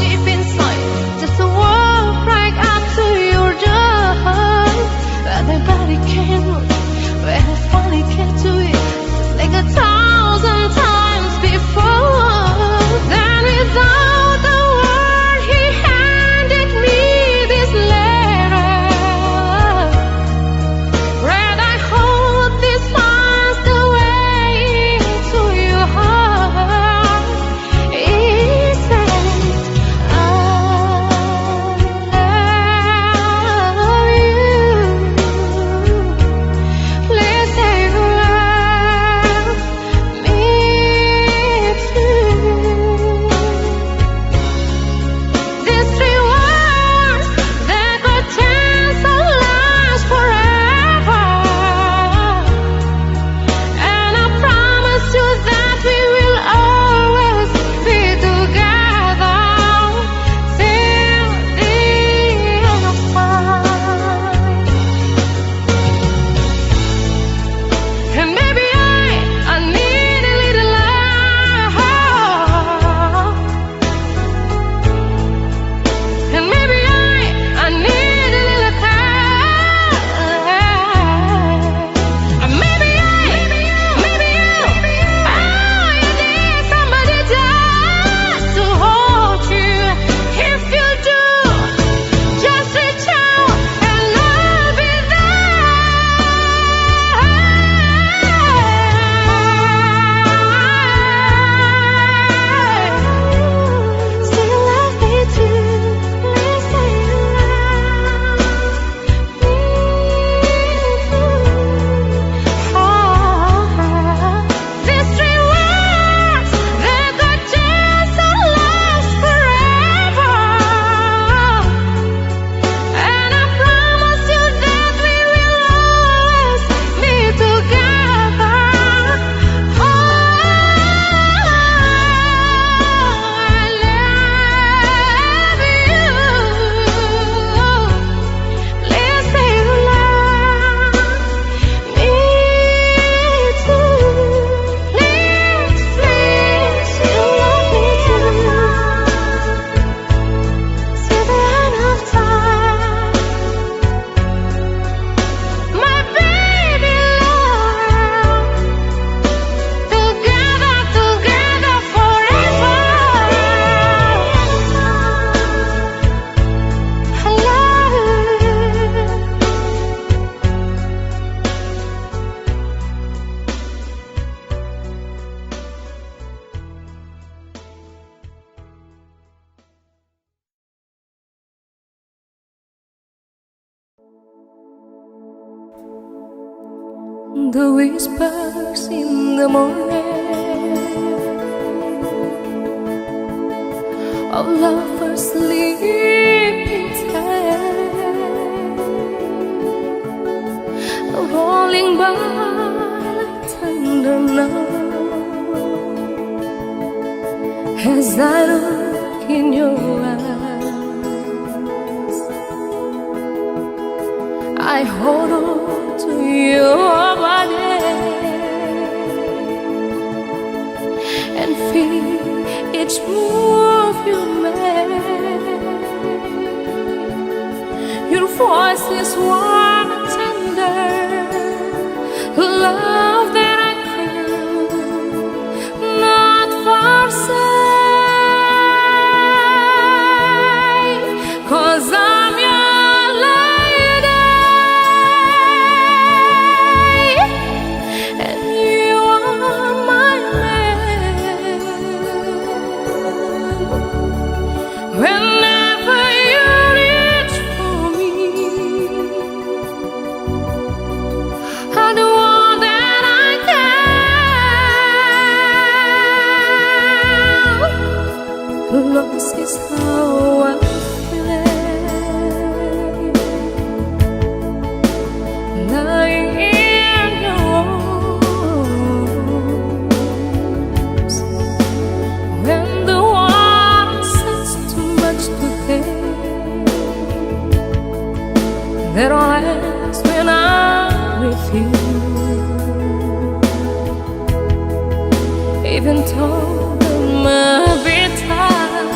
deep inside. Just a word right up to your door. But my body can't move when I finally get to it. Just like 1,000 times before. Then without a word, he handed me this letter. Read I hold these lines the way into your heart. He said, I love you. Please say you love me too. These 3 words that could change our lives forever. And I promise you that we will always be together till the end of time. And maybe I need a little love. And maybe I need a little care. And maybe you need somebody just to hold you. If you do, just reach out and I'll be there. Still love me too. Please say you love me too. These 3 words that could change our lives forever. And I promise you that we will always be together. Oh, I love you. Please say you love me too. Please, you love me too. Till the end of time. My baby love. Together forever. I love you. The whispers in the morning of lovers sleeping tight, rolling by like thunder now. As I look in your eyes, I hold on to your body and feel each move you make. Your voice is warm and tender, love that I could not forsake. 'Cause I'm your lady and you are my man. Whenever you reach for me, I do all that I can. Lost is how I feel. Lying in your arms, when the water sets too much to take, that all ends when I'm with you. Even though there might be time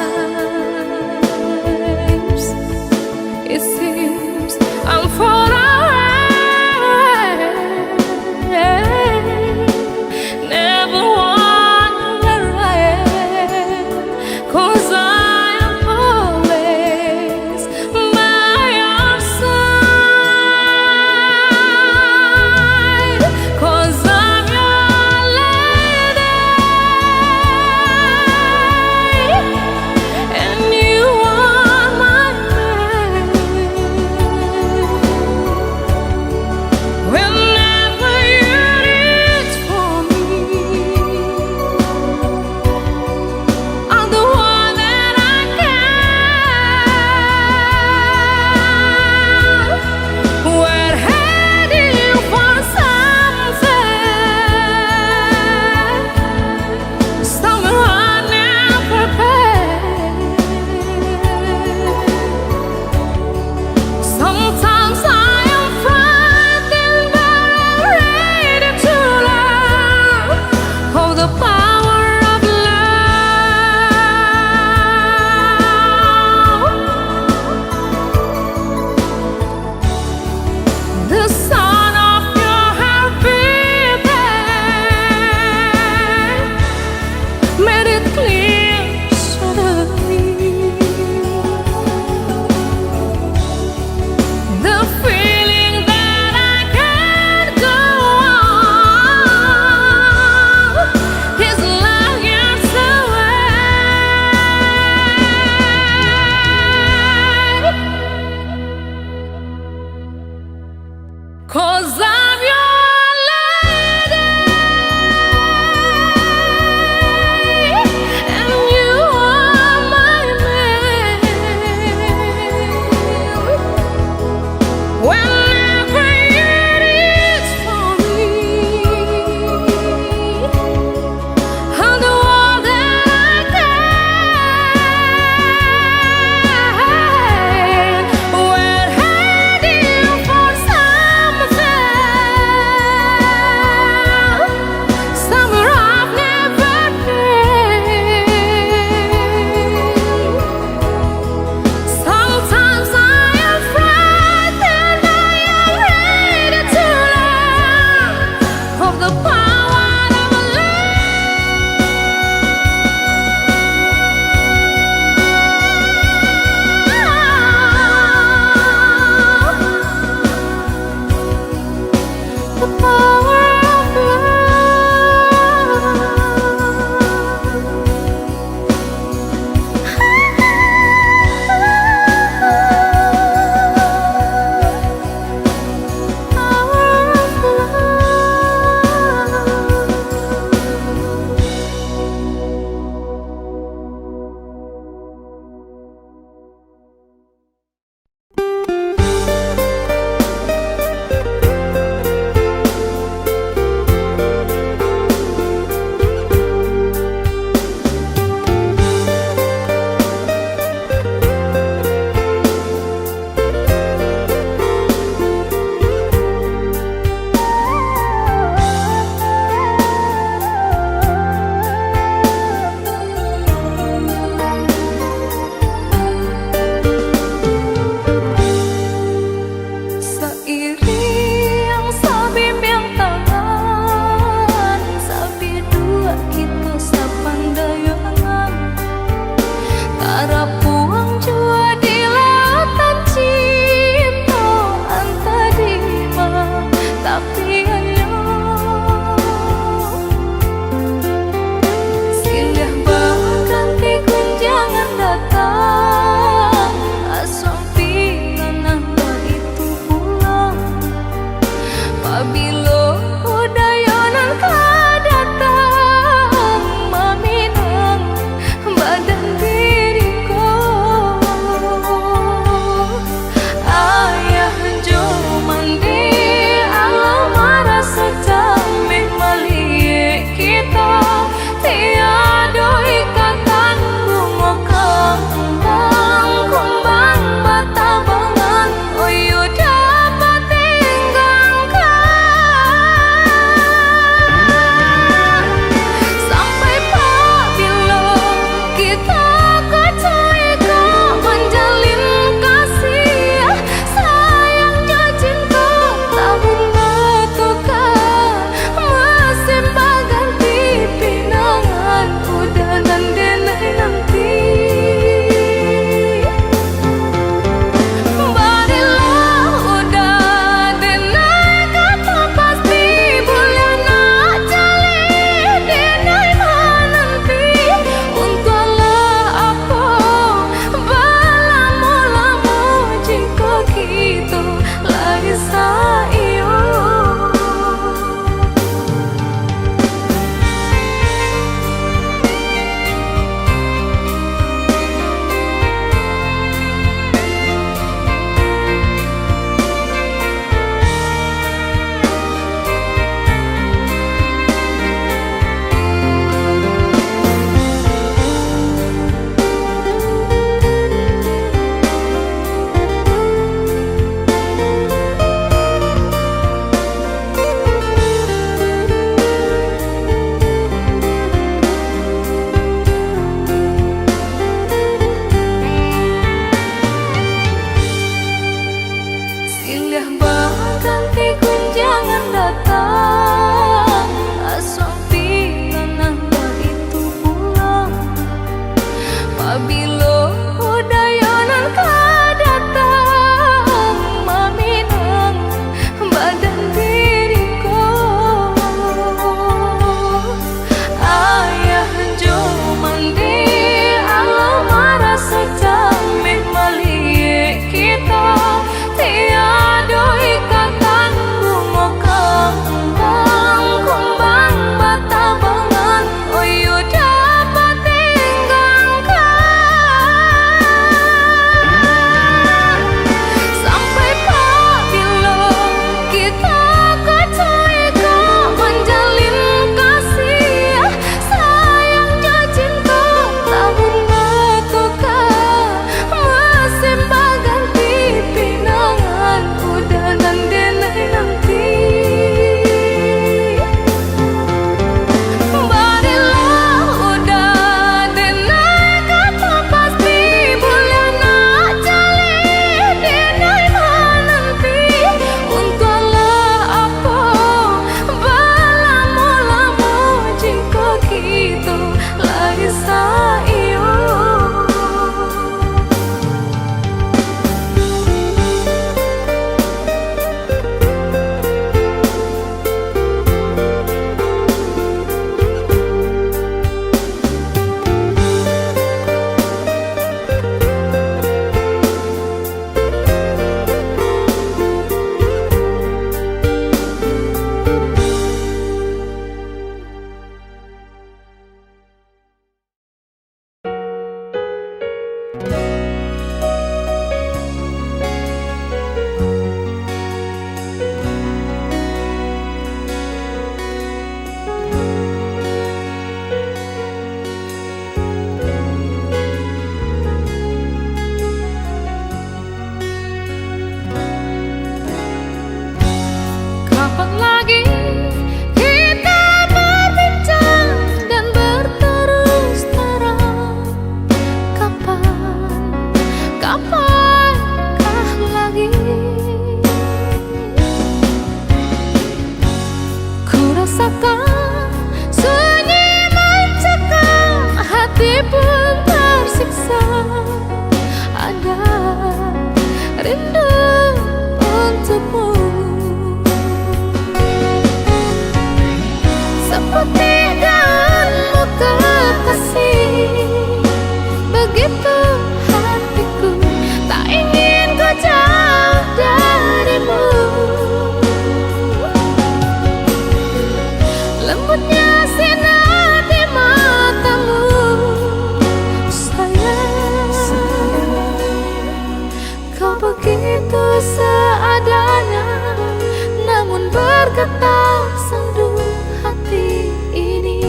bergetar sendu hati ini.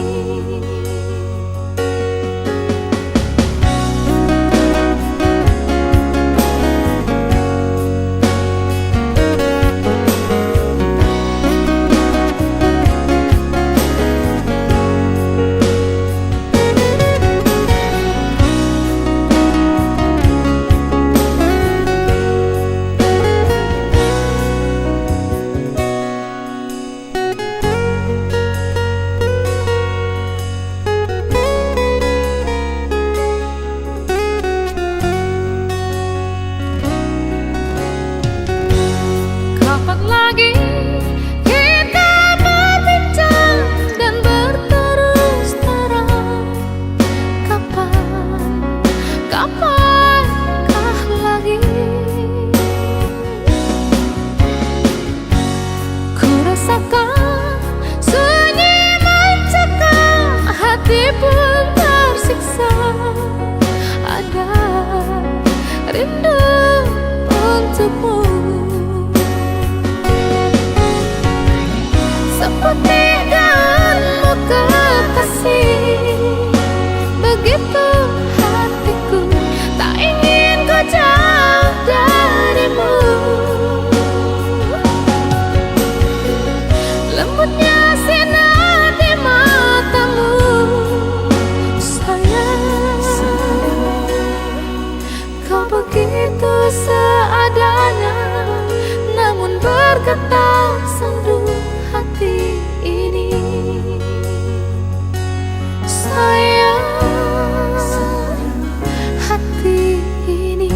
Kapan lagi kita berbincang dan berterus terang? Kapankah lagi? Ku rasakan sunyi mencekam, hati pun tersiksa. Ada rindu untukmu, seperti daunmu kekasih. Begitu hatiku tak ingin kau jauh darimu. Lembutnya sinar di matamu, sayang. Kau begitu seadanya, namun bergetar sendu hati ini. Sayang, hati ini.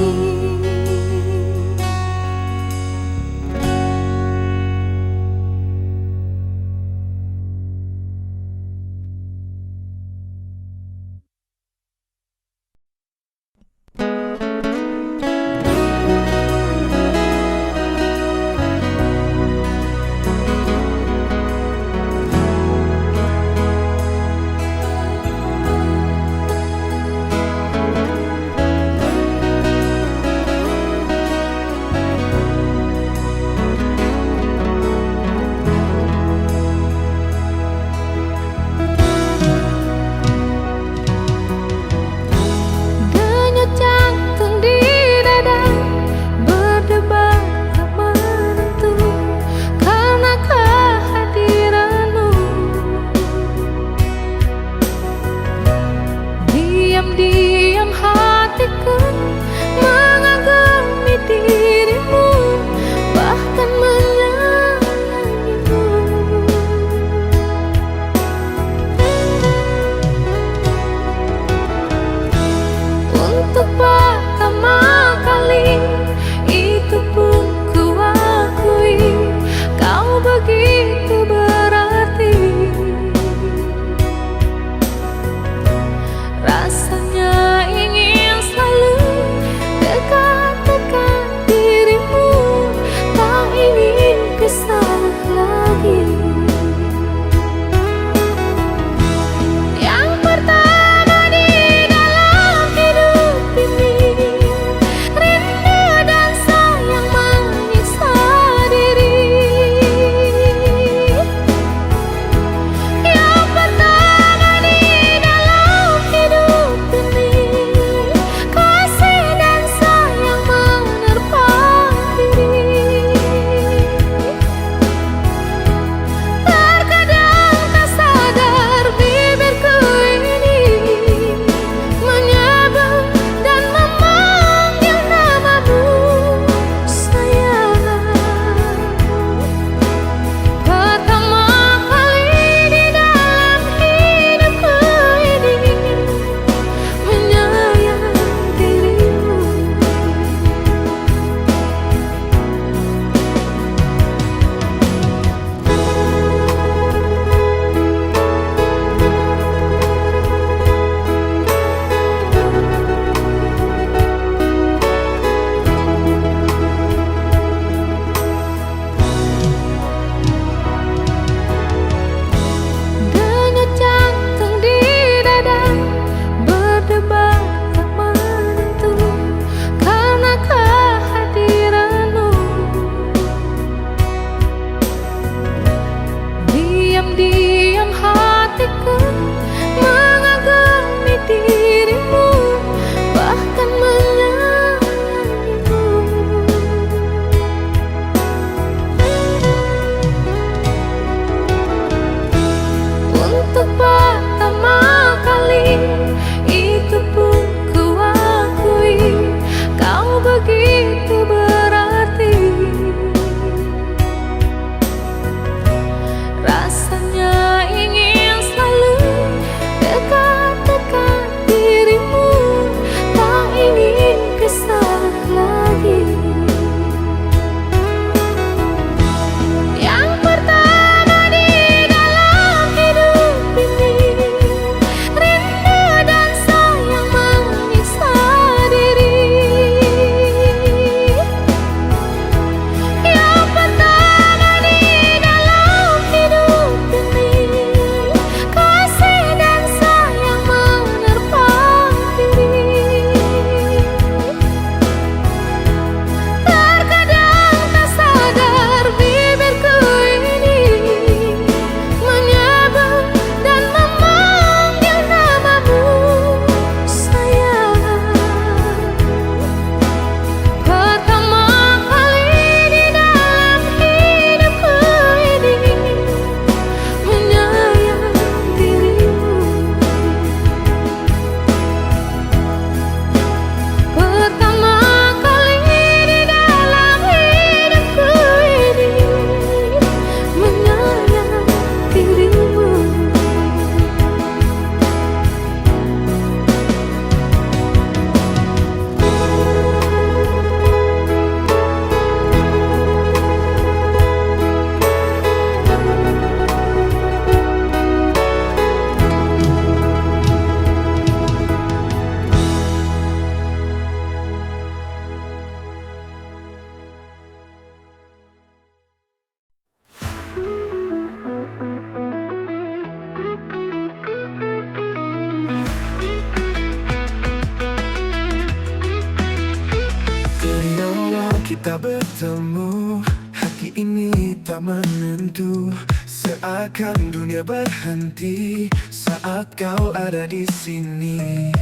Dari awal kita bertemu, hati ini tak menentu. Seakan dunia berhenti saat kau ada di sini.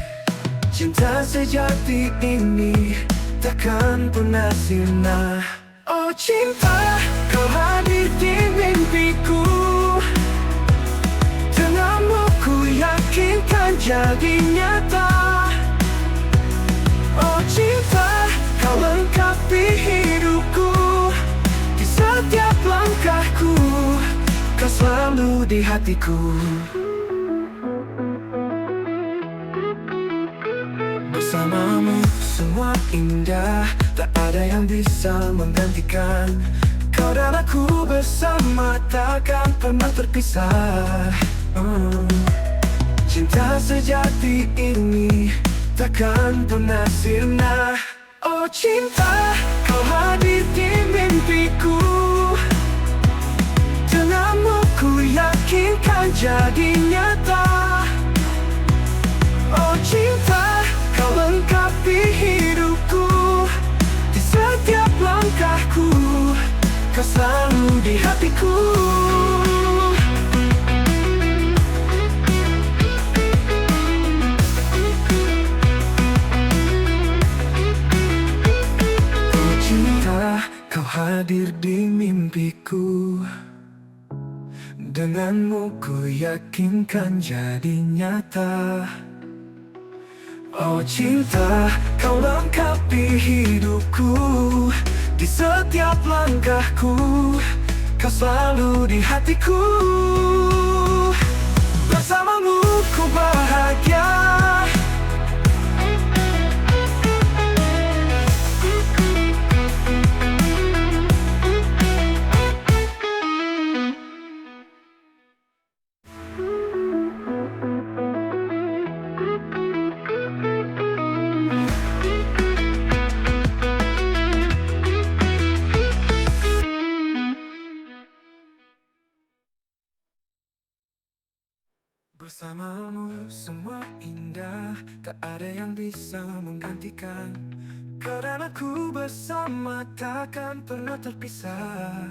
Cinta sejati ini takkan pernah sirna. Oh cinta, kau hadir di mimpiku. Denganmu ku yakinkan jadi nyata. Oh cinta, kau lengkapi hidupku. Di setiap langkahku, kau selalu di hatiku. Bersamamu semua indah, tak ada yang bisa menggantikan. Kau dan aku bersama takkan pernah terpisah. Cinta sejati ini takkan pernah sirna. Oh cinta, kau hadir di mimpiku. Denganmu ku yakinkan jadi nyata. Oh cinta, kau lengkapi hidupku. Di setiap langkahku, kau selalu di hatiku. Oh cinta, kau hadir di mimpiku. Denganmu ku yakinkan jadi nyata. Oh cinta, kau lengkapi hidupku. Di setiap langkahku, kau selalu di hatiku. Bersamamu ku bahagia. Bersamamu semua indah, tak ada yang bisa menggantikan. Kau dan aku bersama takkan pernah terpisah.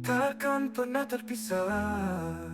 Takkan pernah terpisah.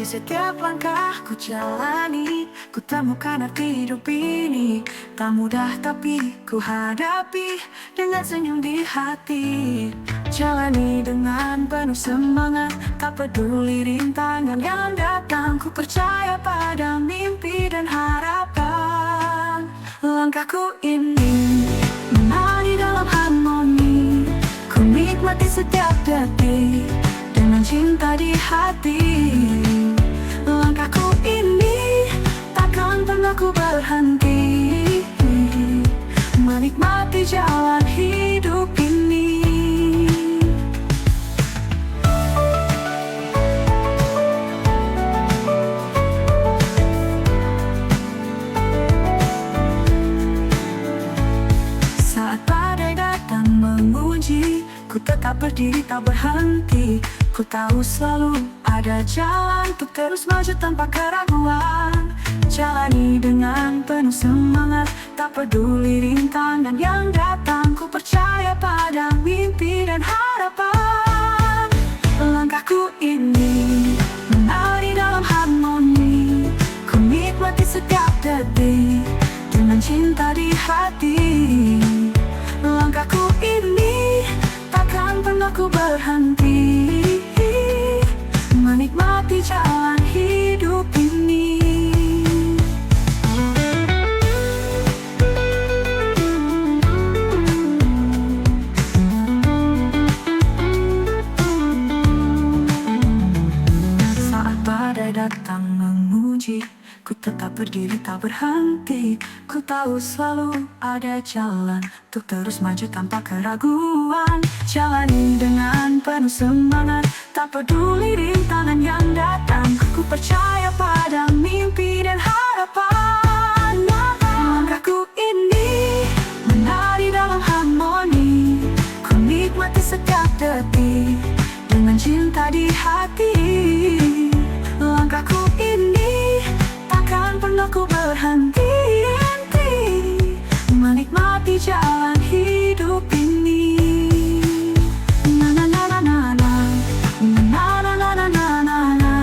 Di setiap langkah ku jalani, ku temukan arti hidup ini. Tak mudah tapi ku hadapi dengan senyum di hati. Jalani dengan penuh semangat, tak peduli rintangan yang datang. Ku percaya pada mimpi dan harapan. Langkahku ini menari dalam harmoni. Ku nikmati setiap detik dengan cinta di hati. Langkahku ini takkan pernah ku berhenti, menikmati jalan hidup ini. Saat badai datang menguji, ku tetap berdiri tak berhenti. Ku tahu selalu ada jalan untuk terus maju tanpa keraguan. Jalani dengan penuh semangat, tak peduli rintangan yang datang. Ku percaya pada mimpi dan harapan. Langkahku ini menari dalam harmoni. Ku nikmati setiap detik dengan cinta di hati. Langkahku ini takkan pernah ku berhenti, menikmati jalan hidup ini. Saat badai datang menguji, ku tetap berdiri tak berhenti. Ku tahu selalu ada jalan untuk terus maju tanpa keraguan. Jalani dengan penuh semangat, tak peduli rintangan yang datang. Ku percaya percaya pada mimpi dan harapan. Langkahku ini menari dalam harmoni, ku nikmati setiap detik dengan cinta di hati. Langkahku ini takkan pernah ku berhenti menikmati jalan hidup ini. Na na na na na na, na na na na na na na,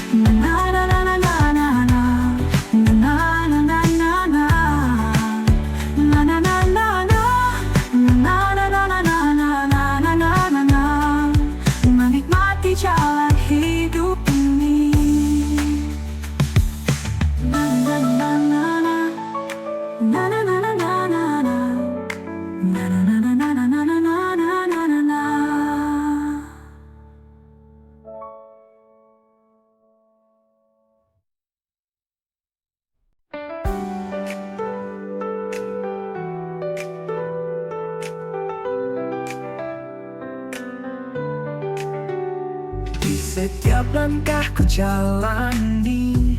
na na na na na na na, na na na na na na, na na na na na, na na na na na na na na na na, menikmati jalan hidup ini. Na na na na na, na na na na na na, na na na na na na na na na na na. Di setiap langkah ku jalani,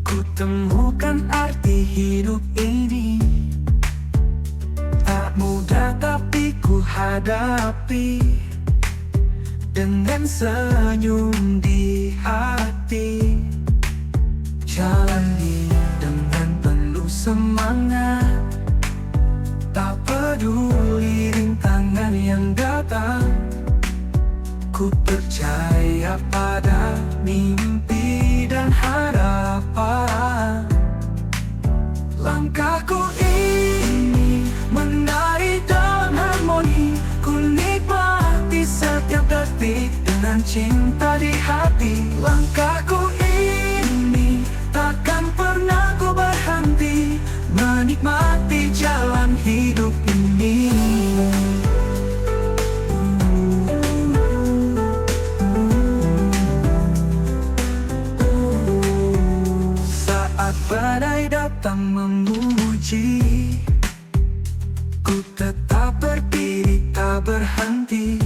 ku temukan arti hidup ini. Tak mudah tapi ku hadapi dengan senyum di hati. Jalani dengan penuh semangat, tak peduli rintangan yang datang. Ku percaya pada mimpi dan harapan. Langkahku ini menari dalam harmoni, ku nikmati setiap detik dengan cinta di hati. Langkahku ini takkan pernah ku berhenti menikmati jalan hidup ini. Badai datang memuji, ku tetap berdiri tak berhenti.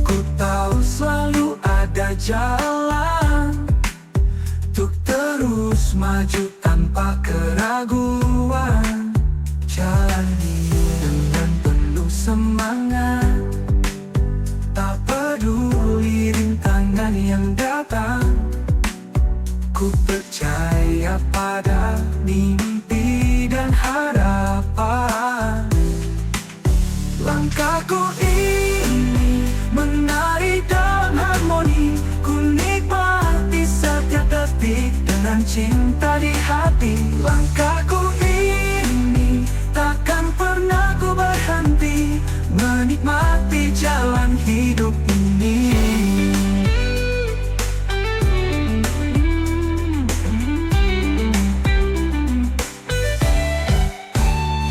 Ku tahu selalu ada jalan untuk terus maju tanpa keraguan. Jalani dengan penuh semangat, tak peduli rintangan yang datang. Ku percaya pada mimpi dan harapan. Langkahku ini menari dalam harmoni, ku nikmati setiap detik dengan cinta di hati. Langkahku ini takkan pernah ku berhenti menikmati jalan hidup ini.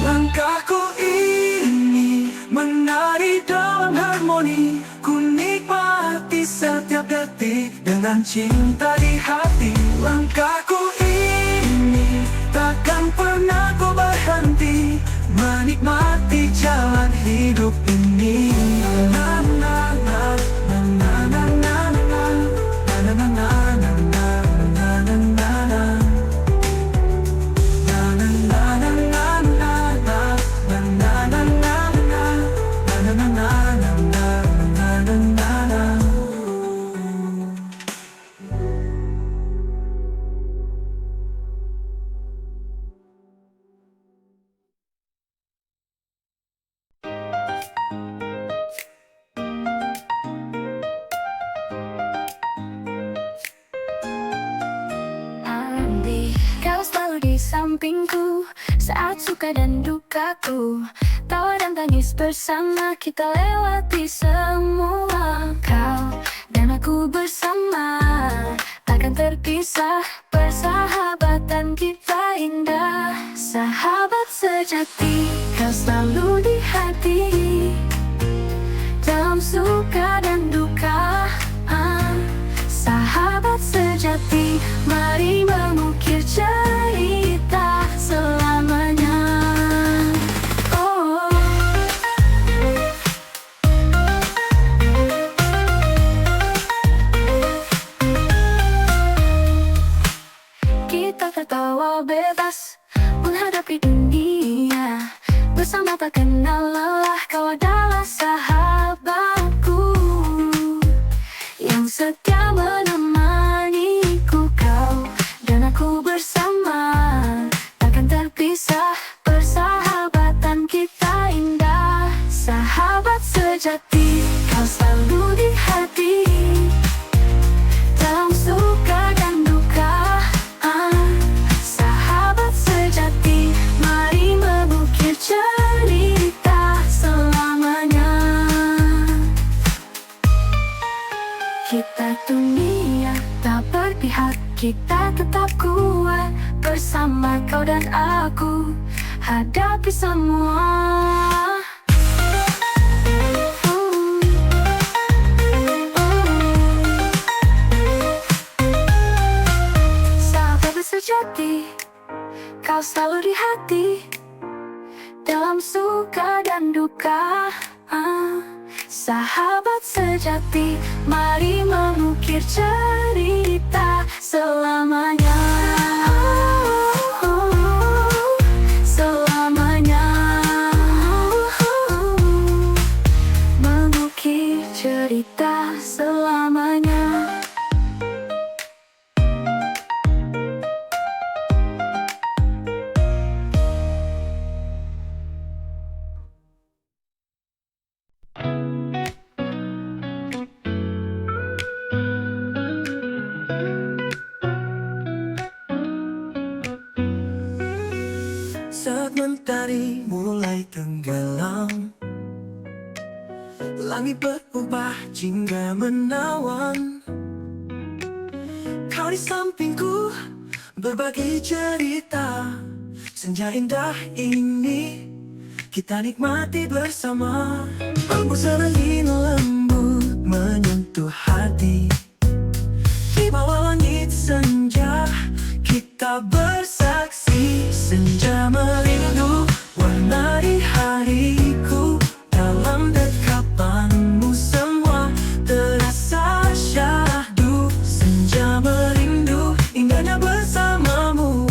Langkahku ini menari dalam harmoni, ku nikmati setiap detik dengan cinta di hati. Langkahku ini takkan pernah ku berhenti menikmati jalan hidup ini. Na na na na na na na na na na na na na na na. Di sampingku saat suka dan dukaku, tawa dan tangis bersama kita lewati semua. Kau dan aku bersama takkan terpisah, persahabatan kita indah. Sahabat sejati, kau selalu di hati, dalam suka dan duka. Sahabat sejati, mari mengukir cerita selamanya. Oh. lihat kita tetap kuat bersama kau dan aku hadapi semua. Sahabat sejati, kau selalu di hati dalam suka dan duka. Sahabat sejati, mari mengukir cerita selamanya. Selamanya. Mengukir cerita selamanya. Saat mentari mulai tenggelam, langit berubah jingga menawan. Kau di sampingku berbagi cerita. Senja indah ini kita nikmati bersama. Hembus angin lembut menyentuh hati. Di bawah langit senja kita bersaksi. Senja merindu warnai hariku. Dalam dekapanmu semua terasa syahdu. Senja merindu indahnya bersamamu.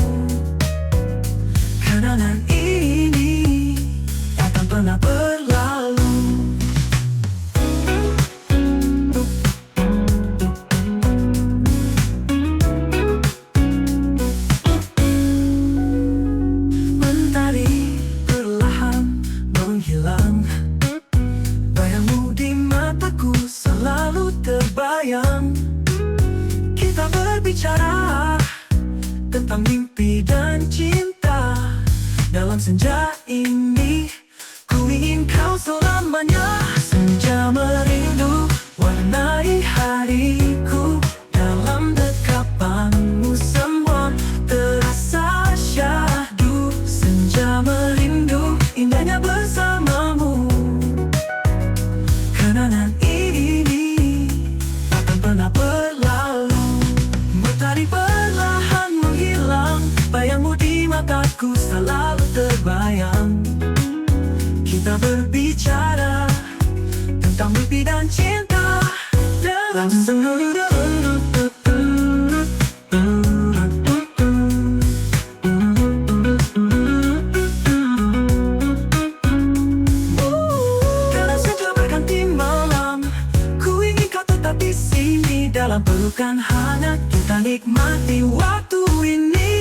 Kenangan ini takkan pernah berlalu. Mentari perlahan menghilang. Bayangmu di mataku selalu terbayang. Kita berbicara tentang mimpi dan cinta. Dalam senja ini ku ingin kau selamanya. Senja merindu warnai hariku. Dalam dekapanmu semua terasa syahdu. Senja merindu indahnya bersamamu. Kenangan ini takkan pernah berlalu. Mentari perlahan menghilang. Bayangmu di mataku selalu terbayang. Kita berbicara tentang mimpi dan cinta. Dalam dalam senja berganti malam, ku ingin kau tetap di sini. Dalam pelukan hangat kita nikmati waktu ini.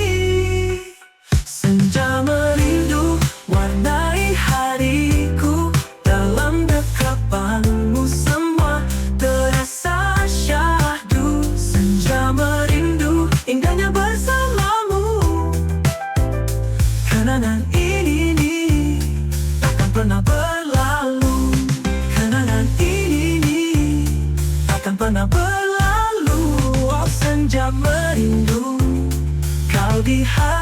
Senja merindu warnai hariku. Dalam dekapanmu semua terasa syahdu. Senja merindu indahnya bersamamu. Kenangan ini takkan pernah berlalu. Kenangan ini takkan pernah berlalu. Oh, senja merindu kau di hati.